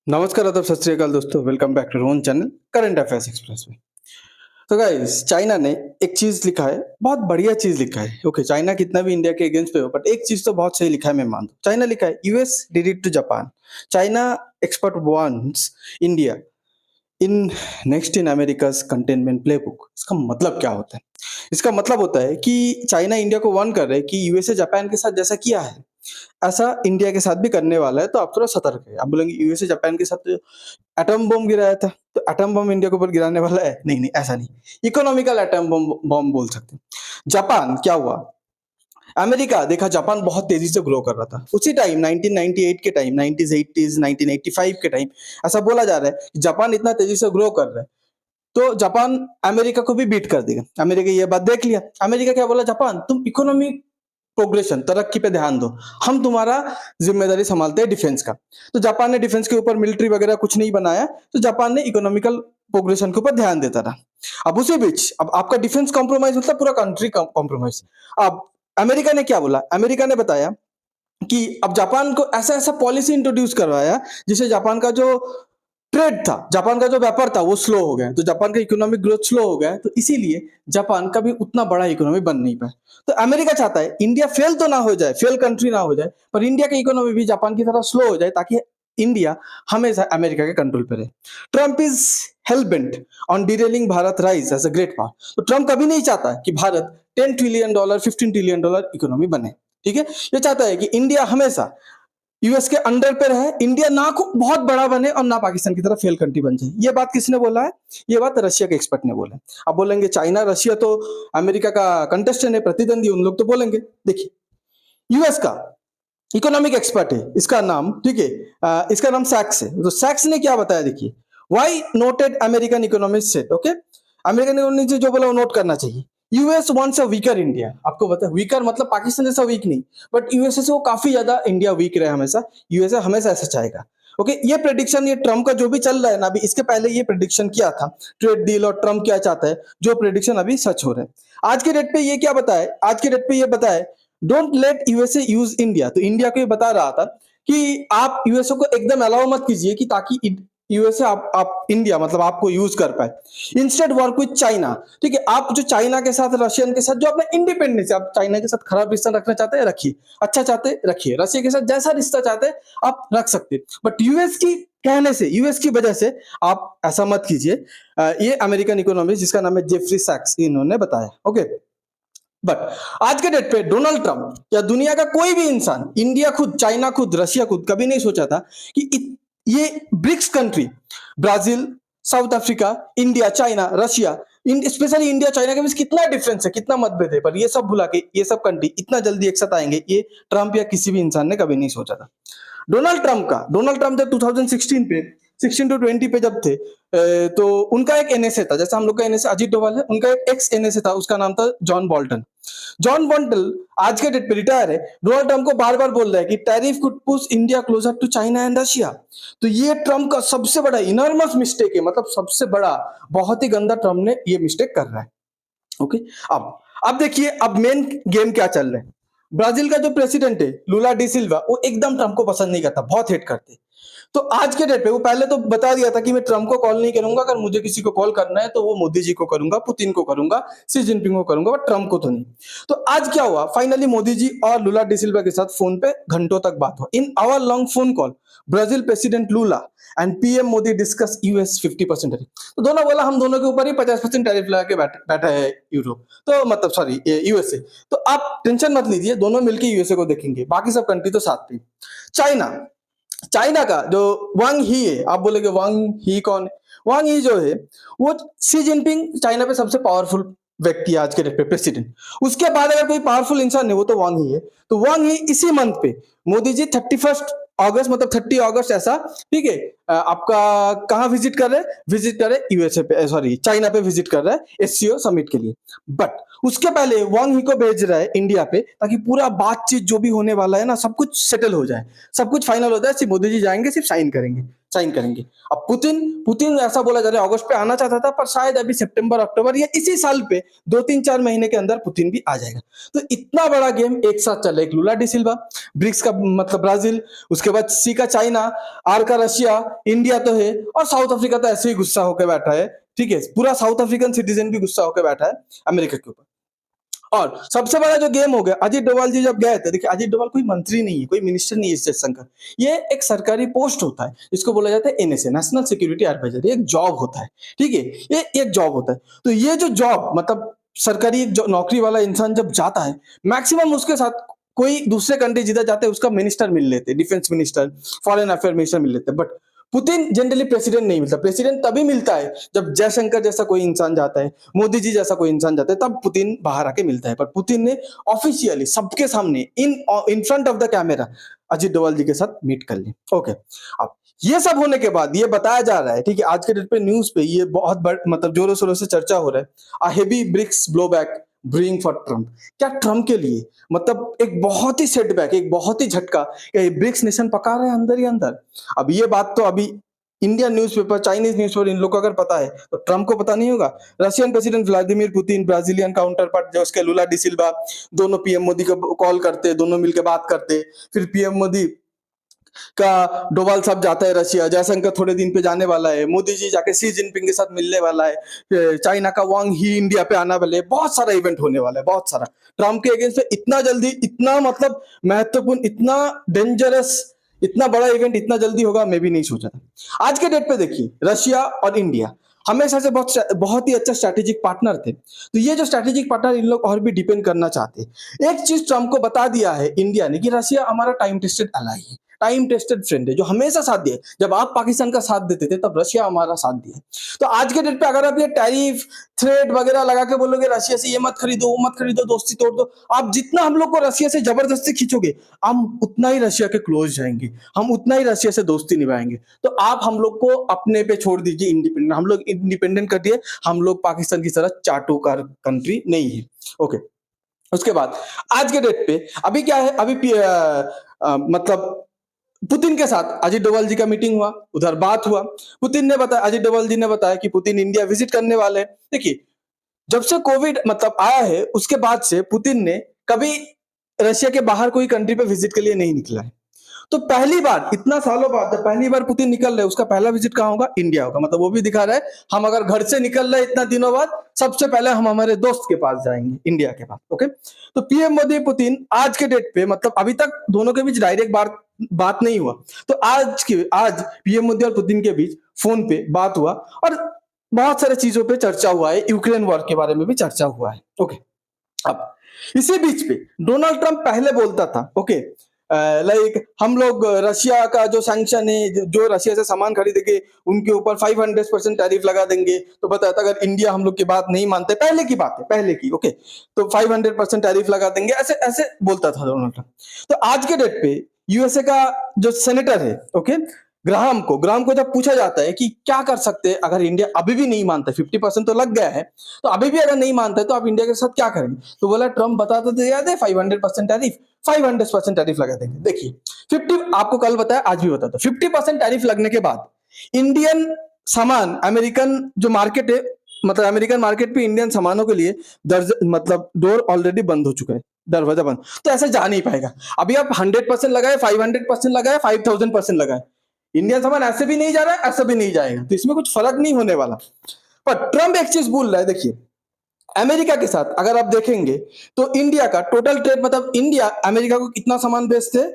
नमस्कार, आदाब, सत श्री अकाल दोस्तों। Welcome back to own channel current affairs express में। तो गाइस, चाइना ने एक चीज लिखा है, बहुत बढ़िया चीज लिखा है। ओके, चाइना कितना भी इंडिया के अगेंस्ट पे हो, बट एक चीज तो बहुत सही लिखा है, मैं मानता हूं। चाइना लिखा है, US did it to Japan. China expert wants India in next in America's containment playbook. इसका मतलब क्या होता है? इसका मतलब होता है कि चाइना इंडिया को वार्न कर रहे हैं कि यूएसए जापान के साथ जैसा किया है, ऐसा इंडिया के साथ भी करने वाला है, तो आप थोड़ा सतर्क है। आप बोलेंगे यूएसए जापान के साथ एटम बम गिराया था, तो एटम बम इंडिया के ऊपर गिराने वाला है? नहीं नहीं, ऐसा नहीं। इकोनॉमिकल एटम बम बोल सकते हैं। जापान क्या हुआ, अमेरिका देखा जापान बहुत तेजी से ग्रो कर रहा था उसी टाइम, 1998 के टाइम, 90s 80s 1985 के टाइम। ऐसा बोला जा रहा है कि जापान इतना तेजी से ग्रो कर रहा है तो जापान अमेरिका को भी बीट कर देगा। अमेरिका ये बात देख लिया। अमेरिका क्या बोला, जापान तुम इकोनॉमिक प्रोग्रेशन, तरक्की पे ध्यान दो, हम तुम्हारा जिम्मेदारी संभालते हैं डिफेंस का। तो जापान ने डिफेंस के ऊपर मिलिट्री वगैरह कुछ नहीं बनाया, तो जापान ने इकोनॉमिकल प्रोग्रेशन के ऊपर ध्यान देता रहा। अब उसी बीच अब आपका डिफेंस कॉम्प्रोमाइज मतलब पूरा कंट्री कॉम्प्रोमाइज। अब अमेरिका ने क्या बोला, अमेरिका ने बताया कि अब जापान को ऐसा ऐसा पॉलिसी इंट्रोड्यूस करवाया जिससे जापान का जो ट्रेड था, जापान का जो व्यापार था, वो स्लो हो गया। तो जापान का इकोनॉमिक ग्रोथ स्लो हो गया, तो इसीलिए जापान का भी उतना बड़ा इकोनॉमी बन नहीं पाया। तो अमेरिका चाहता है इंडिया फेल तो ना हो जाए, फेल कंट्री ना हो जाए, पर इंडिया का इकोनॉमी भी जापान की तरह स्लो हो जाए, ताकि इंडिया हमेशा अमेरिका के कंट्रोल पे रहे। Trump is hell bent on derailing Bharat rise as a great power. तो ट्रंप कभी नहीं चाहता कि भारत $10 ट्रिलियन 15 ट्रिलियन इकोनॉमी बने। ठीक है, ये चाहता है कि इंडिया हमेशा यूएस के अंडर पे रहे, इंडिया ना को बहुत बड़ा बने और ना पाकिस्तान की तरह फेल कंट्री बन जाए। ये बात किसने बोला है? ये बात रशिया के एक्सपर्ट ने बोला है। अब बोलेंगे चाइना रशिया तो अमेरिका का कंटेस्टेंट है, प्रतिद्वंदी, उन लोग तो बोलेंगे। देखिए, यूएस का इकोनॉमिक एक्सपर्ट है, इसका नाम, ठीक है, इसका नाम सैक्स है। तो सैक्स ने क्या बताया, देखिए, why noted American economist said, okay, American economist जो बोला वो नोट करना चाहिए। US wants a weaker India. आपको पता है वीकर मतलब पाकिस्तान जैसा वीक नहीं, बट यूएसए से वो काफी ज्यादा इंडिया वीक रहे हमेशा। यूएसए हमेशा ऐसा चाहेगा। ओके, ये प्रेडिक्शन, ये ट्रम्प का जो भी चल रहा है ना, अभी इसके पहले ये प्रेडिक्शन किया था ट्रेड डील और ट्रम्प क्या चाहता है, जो प्रेडिक्शन अभी सच हो रहा है। आज के डेट पे ये क्या बताए, आज के डेट पे ये बताए, don't let USA use India. तो इंडिया को ये बता रहा था कि आप यूएसए को एकदम अलाउ मत कीजिए कि ताकि यूएसए आप इंडिया मतलब आपको यूज कर पाए। Instead work with China. ठीक है, आप जो चाइना के साथ, रशियन के साथ जो अपना इंडिपेंडेंस है, आप चाइना के साथ खराब रिश्ता रखना चाहते हैं रखिए, अच्छा चाहते हैं रखिए, रशिया के साथ जैसा रिश्ता चाहते हैं आप रख सकते हैं, बट यूएस की कहने से, यूएस की वजह से आप ऐसा मत कीजिए। ये अमेरिकन इकोनॉमिस्ट जिसका नाम है जेफरी सैक्स, इन्होंने बताया। ओके, बट आज के डेट पे डोनाल्ड ट्रंप या दुनिया का कोई भी इंसान, इंडिया खुद, चाइना खुद, रशिया खुद कभी नहीं सोचा था कि ये BRICS country, Brazil, South Africa, India, China, Russia, specially India China के बीच कितना डिफरेंस है, कितना मतभेद है, पर ये सब भुला के ये सब कंट्री इतना जल्दी एक साथ आएंगे, ये ट्रंप या किसी भी इंसान ने कभी नहीं सोचा था। डोनाल्ड ट्रंप जब 2016 पे 16 टू 20 पे जब थे, तो उनका एक एनएसए था, जैसा हम लोग का एनएसए अजीत डोभाल है, उनका एक एक्स एनएसए था, उसका नाम था जॉन बोल्टन। जॉन बोल्टन आज के डेट पे रिटायर है। डोनाल्ड ट्रंप को बार बार बोल रहा है कि tariff could push India closer to China and Russia. तो ये ट्रंप का सबसे बड़ा इनॉर्मस मिस्टेक है, मतलब सबसे बड़ा, बहुत ही गंदा ट्रंप ने ये मिस्टेक कर रहा है। ओके, अब देखिए, अब मेन गेम क्या चल रहा है। ब्राजील का जो प्रेसिडेंट है लूला डी सिल्वा, वो एकदम ट्रंप को पसंद नहीं करता, बहुत हेट करते। तो आज के डेट पे वो पहले तो बता दिया था कि मैं ट्रंप को कॉल नहीं करूंगा, अगर मुझे किसी को कॉल करना है तो वो मोदी जी को करूंगा, पुतिन को करूंगा, सी जिनपिंग को करूंगा, बट ट्रंप को तो नहीं। तो आज क्या हुआ, फाइनली मोदी जी और लूला डी सिल्वा के साथ फोन पे घंटों तक बात हुआ। In hour long phone call Brazil president Lula and PM Modi discuss US 50% tariff. तो दोनों बोला हम दोनों के ऊपर ही 50% टैरिफ लगा के बैठा है यूरोप, तो मतलब सॉरी यूएसए। तो आप टेंशन मत लीजिए, दोनों मिलकर यूएसए को देखेंगे, बाकी सब कंट्री तो साथ में। चाइना, चाइना का जो वांग ही है, आप बोलेगे वांग ही कौन है? वांग ही जो है वो सी जिनपिंग, चाइना पे सबसे पावरफुल व्यक्ति है आज के डेट पे, प्रेसिडेंट। उसके बाद अगर कोई पावरफुल इंसान है वो तो वांग ही है। तो वांग ही इसी मंथ पे मोदी जी 31 अगस्त मतलब 30 अगस्त ऐसा, ठीक है, आपका कहाँ विजिट कर रहे हैं, विजिट कर रहे यूएसए पे, सॉरी चाइना पे विजिट कर रहा है एससीओ समिट के लिए। बट उसके पहले वांग ही को भेज रहा है इंडिया पे, ताकि पूरा बातचीत जो भी होने वाला है ना, सब कुछ सेटल हो जाए, सब कुछ फाइनल हो जाए, सिर्फ मोदी जी जाएंगे, सिर्फ साइन करेंगे। साइन करेंगे। अब पुतिन पुतिन ऐसा बोला जा रहा है अगस्त पे आना चाहता था, पर शायद अभी सितंबर अक्टूबर या इसी साल पे 2-3-4 महीने के अंदर पुतिन भी आ जाएगा। तो इतना बड़ा गेम एक साथ चल रहा है, एक लुला डी सिल्वा, ब्रिक्स का मतलब ब्राजील, उसके बाद सी का चाइना, आर का रशिया, इंडिया तो है, और साउथ अफ्रीका तो ऐसे ही गुस्सा होकर बैठा है। ठीक है, पूरा साउथ अफ्रीकन सिटीजन भी गुस्सा होकर बैठा है अमेरिका के ऊपर। और सबसे बड़ा जो गेम हो गया, अजीत डोभाल जी जब गए थे, देखिए अजीत डोभाल कोई मंत्री नहीं है, कोई मिनिस्टर नहीं है इस जयशंकर, ये एक सरकारी पोस्ट होता है, इसको बोला जाता है एनएसए, नेशनल सिक्योरिटी एडवाइजर, ये एक जॉब होता है। ठीक है, ये एक जॉब होता है। तो ये जो जॉब मतलब सरकारी एक नौकरी वाला इंसान जब जाता है, मैक्सिमम उसके साथ कोई दूसरे कंट्री जिधर जाते हैं उसका मिनिस्टर मिल लेते, defence minister, foreign affair minister मिल लेते, बट पुतिन जनरली प्रेसिडेंट नहीं मिलता। प्रेसिडेंट तभी मिलता है जब जयशंकर जैसा कोई इंसान जाता है, मोदी जी जैसा कोई इंसान जाता है, तब पुतिन बाहर आके मिलता है। पर पुतिन ने ऑफिशियली सबके सामने in front of the camera Ajit Doval ji के साथ मीट कर ली। ओके, अब ये सब होने के बाद ये बताया जा रहा है, ठीक है, आज के डेट पे न्यूज पे ये बहुत बड़ मतलब जोरों शोरों से चर्चा हो रहा है, a heavy BRICS blowback bring for Trump. क्या ट्रम्प के लिए मतलब एक बहुत ही सेटबैक, एक बहुत ही झटका, ब्रिक्स नेशन पका रहे हैं अंदर ही अंदर। अब ये बात तो अभी इंडियन न्यूज़पेपर, चाइनीज न्यूज़पेपर, इन लोग को अगर पता है तो ट्रम्प को पता नहीं होगा। Russian president Vladimir Putin, Brazilian counter part जो उसके लुला डी सिल्वा, दोनों पीएम मोदी को कॉल करते, दोनों मिलकर बात करते। फिर पीएम मोदी का डोभाल साहब जाता है रशिया, जयशंकर थोड़े दिन पे जाने वाला है, मोदी जी जाके सी जिनपिंग के साथ मिलने वाला है, चाइना का वांग ही इंडिया पे आना वाले, बहुत सारा इवेंट होने वाला है, बहुत सारा। ट्रम्प के अगेंस्ट में इतना जल्दी, इतना मतलब महत्वपूर्ण, इतना डेंजरस, इतना बड़ा इवेंट इतना जल्दी होगा मैं भी नहीं सोचा था। आज के डेट पे देखिए, रशिया और इंडिया हमेशा से बहुत ही अच्छा स्ट्रैटेजिक पार्टनर थे। तो ये जो स्ट्रैटेजिक पार्टनर इन लोग और भी डिपेंड करना चाहते हैं। एक चीज ट्रम्प को बता दिया है इंडिया ने कि रशिया हमारा टाइम टेस्टेड अलाई है, टाइम टेस्टेड फ्रेंड है, जो हमेशा साथ दिए। जब आप पाकिस्तान का साथ देते थे तब रशिया हमारा साथ दिया। तो आज के डेट पे अगर आप ये टैरिफ थ्रेड वगैरह लगा के बोलोगे रशिया से ये मत खरीदो, वो मत खरीदो, दोस्ती तोड़ दो, आप जितना हम लोग को रशिया से जबरदस्ती खींचोगे, हम उतना ही रशिया के क्लोज जाएंगे, हम उतना ही रशिया से दोस्ती निभाएंगे। तो आप हम लोग को अपने पे छोड़ दीजिए, इंडिपेंडेंट, हम लोग इंडिपेंडेंट कर दिए, हम लोग पाकिस्तान की तरह चाटुकार कंट्री नहीं है। ओके, उसके बाद आज के डेट पे अभी क्या है, अभी मतलब पुतिन के साथ अजीत डोभाल जी का मीटिंग हुआ, उधर बात हुआ। पुतिन ने बताया, अजीत डोभाल जी ने बताया कि पुतिन इंडिया विजिट करने वाले हैं। देखिए, जब से कोविड मतलब आया है उसके बाद से पुतिन ने कभी रशिया के बाहर कोई कंट्री पे विजिट के लिए नहीं निकला है। तो पहली बार इतना सालों बाद जब पहली बार पुतिन निकल रहे, उसका पहला विजिट कहाँ होगा? इंडिया होगा। मतलब वो भी दिखा रहा है हम अगर घर से निकल रहे इतना दिनों बाद, सबसे पहले हम हमारे दोस्त के पास जाएंगे, इंडिया के पास। ओके, तो पीएम मोदी पुतिन आज के डेट पे मतलब अभी तक दोनों के बीच डायरेक्ट बात नहीं हुआ। तो आज पीएम मोदी और पुतिन के बीच फोन पे बात हुआ और बहुत सारे चीजों पे चर्चा हुआ है, यूक्रेन वॉर के बारे में भी चर्चा हुआ है। ओके, अब इसी बीच पे डोनाल्ड ट्रंप पहले बोलता था, ओके, लाइक हम लोग रशिया का जो सैंक्शन है, जो रशिया से सामान खरीदेंगे उनके ऊपर 500% टैरिफ लगा देंगे। तो बताया अगर इंडिया हम लोग की बात नहीं मानते, पहले की बात है, पहले की, ओके, तो 500% टैरिफ लगा देंगे, ऐसे ऐसे बोलता था डोनाल्ड ट्रंप। तो आज के डेट पे यूएसए का जो सेनेटर है, ओके, ग्राहम को जब पूछा जाता है कि क्या कर सकते हैं अगर इंडिया अभी भी नहीं मानता, 50% तो लग गया है, तो अभी भी अगर नहीं मानता है तो आप इंडिया के साथ क्या करेंगे? तो बोला, ट्रम्प बताता तो याद है 500% टैरिफ, 500% टैरिफ लगा देंगे। देखिए 50, आपको कल बताया, आज भी बताता, 50% टैरिफ लगने के बाद इंडियन सामान, अमेरिकन जो मार्केट है, मतलब अमेरिकन मार्केट पे इंडियन सामानों के लिए मतलब डोर ऑलरेडी बंद हो चुका है, दरवाजा बंद। तो ऐसे जा नहीं पाएगा। अभी आप 100% लगाए, 500% लगाए, 5000% लगाए, इंडियन सामान ऐसे भी नहीं जा रहा है, ऐसा भी नहीं जाएगा, तो इसमें कुछ फर्क नहीं होने वाला। पर ट्रम्प एक चीज बोल रहा है, देखिए अमेरिका के साथ अगर आप देखेंगे तो इंडिया का टोटल ट्रेड, मतलब इंडिया अमेरिका को कितना सामान बेचते हैं?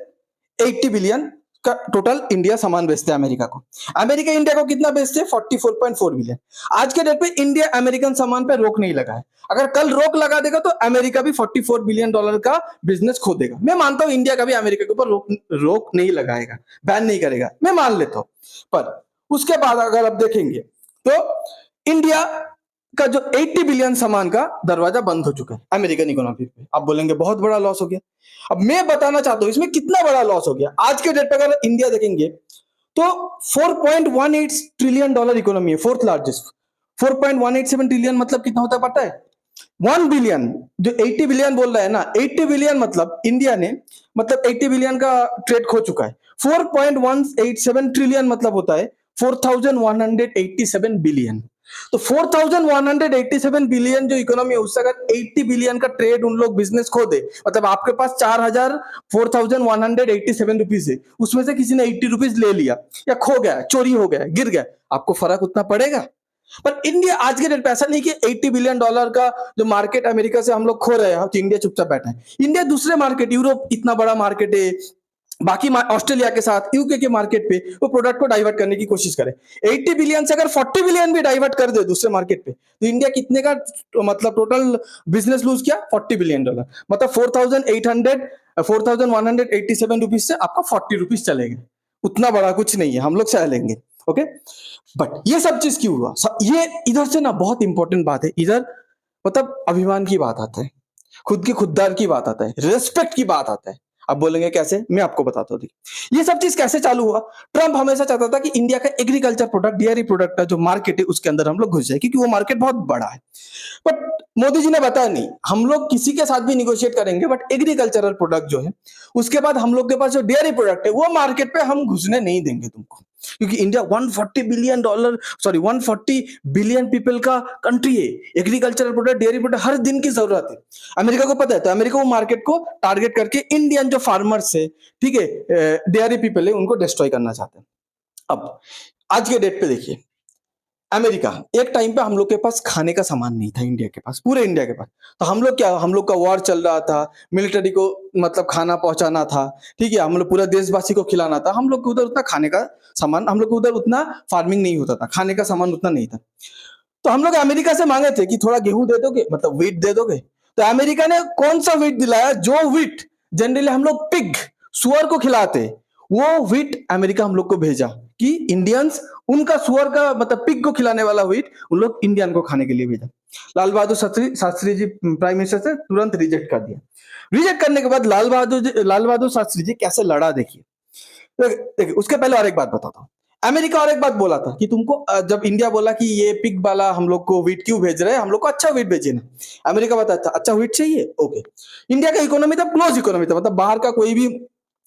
80 बिलियन का टोटल इंडिया सामान बेचते हैं अमेरिका को। अमेरिका इंडिया को कितना बेचते हैं? 44.4 बिलियन। आज के डेट पे इंडिया अमेरिकन सामान पे रोक नहीं लगा है। अगर कल रोक लगा देगा तो अमेरिका भी $44 बिलियन का बिजनेस खो देगा। मैं मानता हूं इंडिया का भी अमेरिका के ऊपर रोक नहीं लगाएगा, बैन नहीं करेगा, मैं मान लेता हूं। पर उसके बाद अगर आप देखेंगे तो इंडिया का जो 80 बिलियन सामान का दरवाजा बंद हो चुका है अमेरिकन इकोनॉमी पे। आप बोलेंगे बहुत बड़ा लॉस हो गया। अब मैं बताना चाहता हूं इसमें कितना बड़ा लॉस हो गया। आज के डेट पे अगर इंडिया देखेंगे तो $4.18 ट्रिलियन इकोनॉमी है, फोर्थ लार्जेस्ट। 4.187 ट्रिलियन मतलब कितना होता है पता है? 1 बिलियन। जो 80 बिलियन बोल रहा है ना, 80 बिलियन मतलब इंडिया ने, मतलब 80 बिलियन का ट्रेड खो चुका है। 4.187 ट्रिलियन मतलब होता है 4187 बिलियन। तो 4187 बिलियन जो इकोनॉमी है उससे अगर 80 बिलियन का ट्रेड उन लोग बिजनेस खो दे, मतलब आपके पास 4187 रुपीज है, उसमें से किसी ने 80 रुपीज ले लिया या खो गया, चोरी हो गया, गिर गया, आपको फर्क उतना पड़ेगा? पर इंडिया आज के डेट पे ऐसा नहीं कि 80 बिलियन डॉलर का जो मार्केट अमेरिका से हम लोग खो रहे हैं तो इंडिया चुपचाप बैठा है। इंडिया दूसरे मार्केट, यूरोप इतना बड़ा मार्केट है, बाकी ऑस्ट्रेलिया के साथ यूके के मार्केट पे वो प्रोडक्ट को डाइवर्ट करने की कोशिश करे। 80 बिलियन से अगर 40 बिलियन भी डाइवर्ट कर दे दूसरे मार्केट पे तो इंडिया कितने का मतलब टोटल बिजनेस लूज किया? 40 बिलियन डॉलर। मतलब 4187 रुपीज से आपका 40 रुपीज चलेंगे, उतना बड़ा कुछ नहीं है, हम लोग सह लेंगे। ओके, बट ये सब चीज क्यों हुआ? ये इधर से ना बहुत इंपॉर्टेंट बात है, इधर मतलब अभिमान की बात आता है, खुद की खुददार की बात आता है, रेस्पेक्ट की बात आता है। अब बोलेंगे कैसे, मैं आपको बताता हूँ। ये सब चीज कैसे चालू हुआ? ट्रंप हमेशा चाहता था कि इंडिया का एग्रीकल्चर प्रोडक्ट, डेयरी प्रोडक्ट का जो मार्केट है उसके अंदर हम लोग घुस जाए, क्योंकि वो मार्केट बहुत बड़ा है। बट मोदी जी ने बताया नहीं, हम लोग किसी के साथ भी निगोशिएट करेंगे बट एग्रीकल्चरल प्रोडक्ट जो है उसके बाद हम लोग के पास जो डेयरी प्रोडक्ट है वो मार्केट पे हम घुसने नहीं देंगे तुमको, क्योंकि India 140 billion dollar, sorry 140 billion people का कंट्री है। एग्रीकल्चरल प्रोडक्ट, डेयरी प्रोडक्ट हर दिन की जरूरत है। अमेरिका को पता है, तो अमेरिका वो मार्केट को टारगेट करके इंडियन जो फार्मर्स है, ठीक है, डेयरी पीपल है, उनको डिस्ट्रॉय करना चाहते हैं। अब आज के डेट पे देखिए, अमेरिका, एक टाइम पे हम लोग के पास खाने का सामान नहीं था इंडिया के पास, पूरे इंडिया के पास। तो हम लोग क्या, हम लोग का वॉर चल रहा था, मिलिट्री को मतलब खाना पहुंचाना था, ठीक है, हम लोग पूरा देशवासी को खिलाना था। हम लोग के उधर उतना खाने का सामान, हम लोग के उधर उतना फार्मिंग नहीं होता था, खाने का सामान उतना नहीं था। तो हम लोग अमेरिका से मांगे थे कि थोड़ा गेहूं दे दोगे, मतलब व्हीट दे दोगे। तो अमेरिका ने कौन सा व्हीट दिलाया? जो व्हीट जनरली हम लोग पिग, सुअर को खिलाते, वो व्हीट अमेरिका हम लोग को भेजा कि इंडियंस उनका सुअर का मतलब पिग को खिलाने वाला व्हीट उन लोग इंडियन को खाने के लिए भेजा। लाल बहादुर शास्त्री जी प्राइम मिनिस्टर से तुरंत रिजेक्ट कर दिया। रिजेक्ट करने के बाद लाल बहादुर शास्त्री जी कैसे लड़ा, देखिए। देखिए उसके पहले और एक बात बताता हूँ। अमेरिका और एक बात बोला था कि तुमको जब इंडिया बोला कि ये पिग वाला हम लोग को व्हीट क्यों भेज रहे हैं, हम लोग को अच्छा व्हीट भेजिए ना। अमेरिका बताता अच्छा व्हीट चाहिए, ओके। इंडिया का इकोनॉमी था क्लोज इकोनॉमी था, मतलब बाहर का कोई भी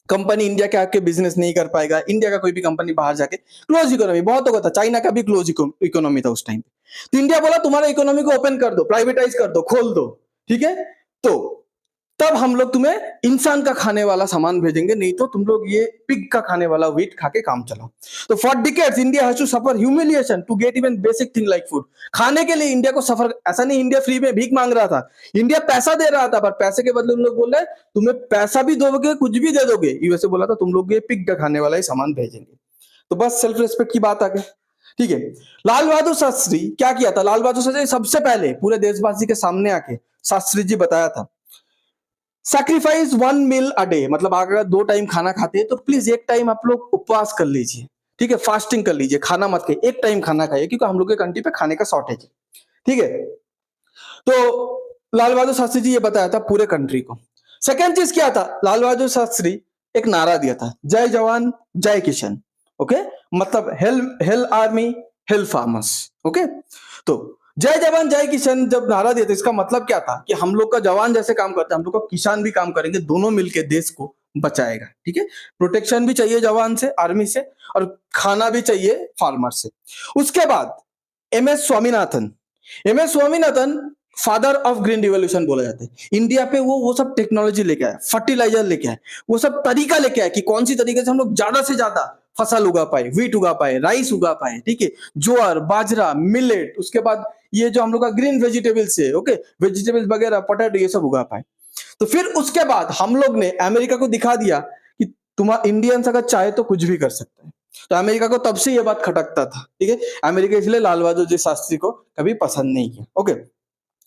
कंपनी इंडिया के आके बिजनेस नहीं कर पाएगा, इंडिया का कोई भी कंपनी बाहर जाके, क्लोज इकोनॉमी बहुत होगा था। चाइना का भी क्लोज इकोनॉमी था उस टाइम पे। तो इंडिया बोला तुम्हारा इकोनॉमी को ओपन कर दो, प्राइवेटाइज कर दो, खोल दो, ठीक है, तो तब हम लोग तुम्हें इंसान का खाने वाला सामान भेजेंगे, नहीं तो तुम लोग ये पिग का खाने वाला व्हीट खा के काम चलाओ। तो for decades India has to suffer humiliation to get even basic thing like food. खाने के लिए इंडिया को सफर, ऐसा नहीं इंडिया फ्री में भीख मांग रहा था, इंडिया पैसा दे रहा था, पर पैसे के बदले उन लोग बोल रहे तुम्हें पैसा भी दोगे, कुछ भी दे दोगे, यूएसए बोला था तुम लोग ये पिग का खाने वाला ही सामान भेजेंगे। तो बस सेल्फ रिस्पेक्ट की बात आ गई, ठीक है। लाल बहादुर शास्त्री क्या किया था? लाल बहादुर शास्त्री सबसे पहले पूरे देशवासी के सामने आके शास्त्री जी बताया था, सैक्रिफाइस 1 मील अ डे, मतलब अगर 2 टाइम खाना खाते हैं तो प्लीज एक टाइम आप लोग उपवास कर लीजिए, ठीक है, फास्टिंग कर लीजिए, खाना मत खाइए, एक टाइम खाना खाइए, क्योंकि हम लोग के कंट्री पे खाने का शॉर्टेज है, ठीक है। तो लाल बहादुर शास्त्री जी ये बताया था पूरे कंट्री को। सेकेंड चीज क्या था? लाल बहादुर शास्त्री एक नारा दिया था, जय जवान जय किशन, ओके, मतलब hello army hello farmers, okay. तो जय जवान जय किसान जब नारा दिया था, इसका मतलब क्या था कि हम लोग का जवान जैसे काम करते हैं, हम लोग का किसान भी काम करेंगे, दोनों मिलकर देश को बचाएगा, ठीक है। प्रोटेक्शन भी चाहिए जवान से, आर्मी से, और खाना भी चाहिए फार्मर से। उसके बाद M S Swaminathan father of green revolution बोला जाता है। इंडिया पे वो सब टेक्नोलॉजी लेके आए, फर्टिलाइजर लेके आए, वो सब तरीका लेके आए कि कौन सी तरीके से हम लोग ज्यादा से ज्यादा फसल उगा पाए, व्हीट उगा पाए, राइस उगा पाए, ठीक है, ज्वार, बाजरा, मिलेट, उसके बाद ये जो हम लोग का ग्रीन वेजिटेबल्स है, ओके, वेजिटेबल्स वगैरह, पोटैटो, ये सब उगा पाए। तो फिर उसके बाद हम लोग ने अमेरिका को दिखा दिया कि तुम्हारा इंडियंस अगर चाहे तो कुछ भी कर सकते हैं। तो अमेरिका को तब से ये बात खटकता था, ठीक है। अमेरिका इसलिए लाल बहादुर जी शास्त्री को कभी पसंद नहीं किया, ओके।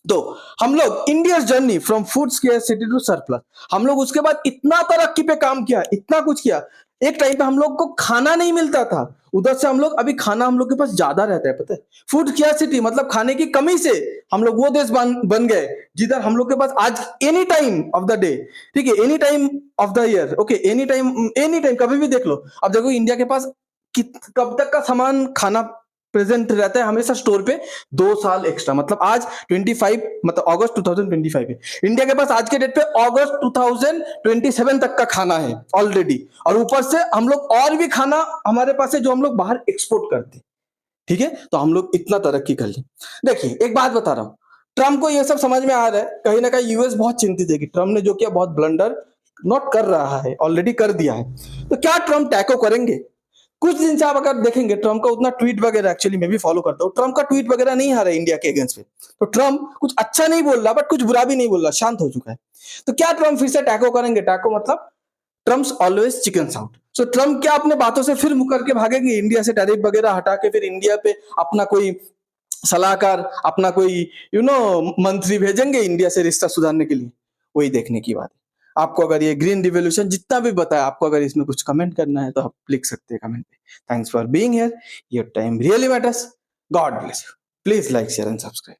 तो हम लोग India journey from food scarcity to surplus, हम लोग उसके बाद इतना तरक्की पे काम किया, इतना कुछ किया। एक टाइम पे हम लोग को खाना नहीं मिलता था, उधर से हम लोग अभी खाना हम लोग के पास ज्यादा रहता है, पता है। फूड स्केर्सिटी मतलब खाने की कमी से हम लोग वो देश बन गए जिधर हम लोग के पास आज any time of the day, ठीक है, any time of the year, okay, any time कभी भी देख लो। अब देखो इंडिया के पास कब तक का सामान खाना प्रेजेंट रहता है हमेशा स्टोर पे 2 साल एक्स्ट्रा, मतलब आज 25 मतलब अगस्त 2025 है, इंडिया के पास आज के डेट पे अगस्त 2027 तक का खाना है ऑलरेडी, और ऊपर से हम लोग और भी खाना हमारे पास है जो हम लोग बाहर एक्सपोर्ट करते हैं। ठीक है, तो हम लोग इतना तरक्की कर ली। देखिए एक बात बता रहा हूं, ट्रम्प को ये सब समझ में आ रहा है, कहीं ना कहीं यूएस बहुत चिंतित है कि ट्रम्प ने जो किया बहुत ब्लंडर नॉट कर रहा है, ऑलरेडी कर दिया है। तो क्या ट्रम्प टैको करेंगे? कुछ दिन से आप अगर देखेंगे ट्रम्प का उतना ट्वीट वगैरह, एक्चुअली मैं भी फॉलो करता हूँ, ट्रम्प का ट्वीट वगैरह नहीं आ रहा है इंडिया के अगेंस्ट पे। तो ट्रम्प कुछ अच्छा नहीं बोल रहा, बट कुछ बुरा भी नहीं बोल रहा, शांत हो चुका है। तो क्या ट्रम्प फिर से टैको करेंगे? टैको मतलब ट्रम्प ऑलवेज चिकन आउट। सो ट्रम्प क्या अपने बातों से फिर मुकर के भागेंगे, इंडिया से टैरिफ वगैरह हटा के फिर इंडिया पे अपना कोई सलाहकार, अपना कोई मंत्री भेजेंगे इंडिया से रिश्ता सुधारने के लिए? वही देखने की बात है। आपको अगर ये ग्रीन रिवोल्यूशन जितना भी बताया, आपको अगर इसमें कुछ कमेंट करना है तो आप लिख सकते हैं कमेंट पे। Thanks for being here, your time really matters, God bless you, please like share and subscribe.